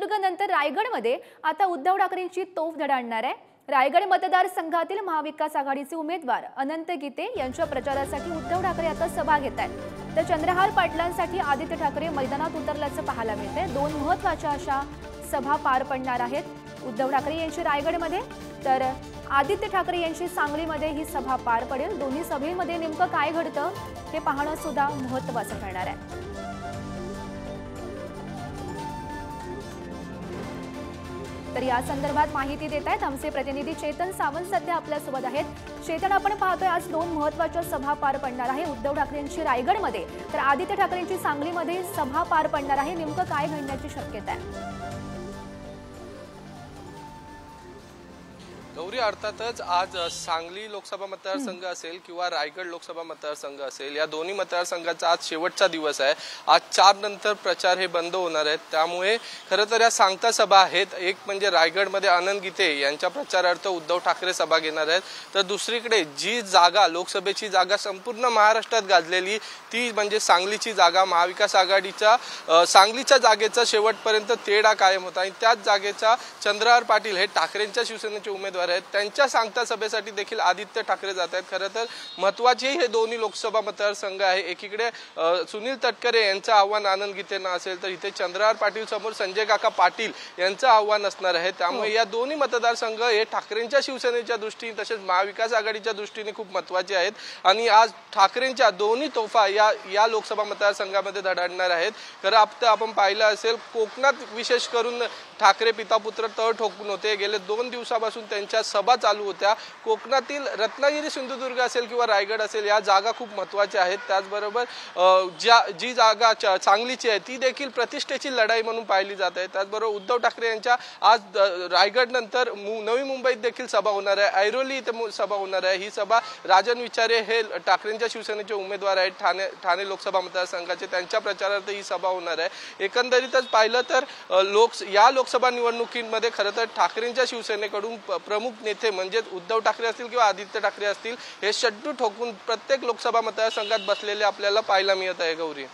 सिंधुदुर्ग नंतर रायगडमध्ये आता उद्धव ठाकरेंची तोफ धडाडणार आहे। रायगड मतदारसंघातील महाविकास आघाडीचे उमेदवार अनंत गीते यांच्या प्रचारासाठी उद्धव ठाकरे आता सभा घेत आहेत। तर चंद्रहार पाटलांसाठी आदित्य ठाकरे मैदानात उतरल्याचं पाहायला मिळतंय। दोन महत्त्वाच्या अशा सभा पार पडणार आहेत। उद्धव ठाकरे यांची रायगडमध्ये तर आदित्य ठाकरे यांची सांगलीमध्ये ही सभा पार पडेल। दोन्ही सभेमध्ये नेमकं काय घडतं हे पाहणं सुद्धा महत्त्वाचं ठरणार आहे। तर या संदर्भात माहिती देत आहेत आमचे प्रतिनिधी चेतन सावंत सध्या आपल्या सोबत आहेत। चेतन, आपण पाहतोय आज दोन महत्त्वाच्या सभा पार पडणार आहे। उद्धव ठाकरेंची रायगडमध्ये तर आदित्य ठाकरेंची सांगलीमध्ये सभा पार पडणार आहे। नेमकं काय घडण्याची शक्यता आहे? गौरी, अर्थातच आज सांगली लोकसभा मतदारसंघ असेल किंवा रायगड लोकसभा मतदारसंघ असेल, या दोन्ही मतदारसंघाचा आज शेवटचा दिवस आहे। आज 4 नंतर प्रचार हे बंद होणार आहेत। त्यामुळे खरं तर या सांगता सभा आहेत। एक म्हणजे रायगडमध्ये अनंत गीते यांच्या प्रचारार्थ उद्धव ठाकरे सभा घेणार आहेत, तर दुसरीकडे जी जागा लोकसभेची जागा संपूर्ण महाराष्ट्रात गाजलेली ती म्हणजे सांगलीची जागा, महाविकास आघाडीच्या सांगलीच्या जागेचा शेवटपर्यंत तेढा कायम होता आणि त्याच जागेचा चंद्रहार पाटील हे ठाकरेंच्या शिवसेनेचे उमेदवार आहेत, त्यांच्या सांगता सभेसाठी देखील आदित्य ठाकरे जात आहेत। खरं तर महत्त्वाचे हे दोन्ही लोकसभा मतदारसंघ आहे। एकीकडे सुनील तटकरे यांचं आव्हान अनंत गीतेंना असेल, तर इथे चंद्रहार पाटील समोर संजय काका पाटील यांचं आव्हान असणार आहे। त्यामुळे या दोन्ही मतदारसंघ हे ठाकरेंच्या शिवसेनेच्या दृष्टीने तसेच महाविकास आघाडीच्या दृष्टीने खूप महत्त्वाचे आहेत आणि आज ठाकरेंच्या दोन्ही तोफा या लोकसभा मतदारसंघामध्ये धडाडणार आहेत। खरं आपण पाहिलं असेल, कोकणात विशेष करून ठाकरे पिता पुत्र तळ ठोकून होते। गेले 2 दिवसापासून त्यांच्या सभा चालू होत्या। कोकणातील रत्नागिरी, सिंधुदुर्ग असेल किंवा रायगड असेल, या जागा खूप महत्त्वाच्या आहेत। त्याचबरोबर जी जागा सांगलीची आहे ती देखील प्रतिष्ठेची लढाई म्हणून पाहिली जात आहे। त्याचबरोबर उद्धव ठाकरे यांच्या आज रायगड नंतर नवी मुंबईत देखील सभा होणार आहे, ऐरोली इथे सभा होणार आहे। ही सभा राजन विचारे हे ठाकरेंच्या शिवसेनेचे उमेदवार आहेत, ठाणे लोकसभा मतदारसंघाचे, त्यांच्या प्रचारार्थ ही सभा होणार आहे। एकंदरीतच पाहिलं तर या लोकसभा निवडणुकीमध्ये खरं तर ठाकरेंच्या शिवसेनेकडून प्रमुख नेते म्हणजे उद्धव ठाकरे असतील किंवा आदित्य ठाकरे असतील, हे शड्डू ठोकून प्रत्येक लोकसभा मतदारसंघात बसलेले आपल्याला पाहायला मिळत आहे। गौरी।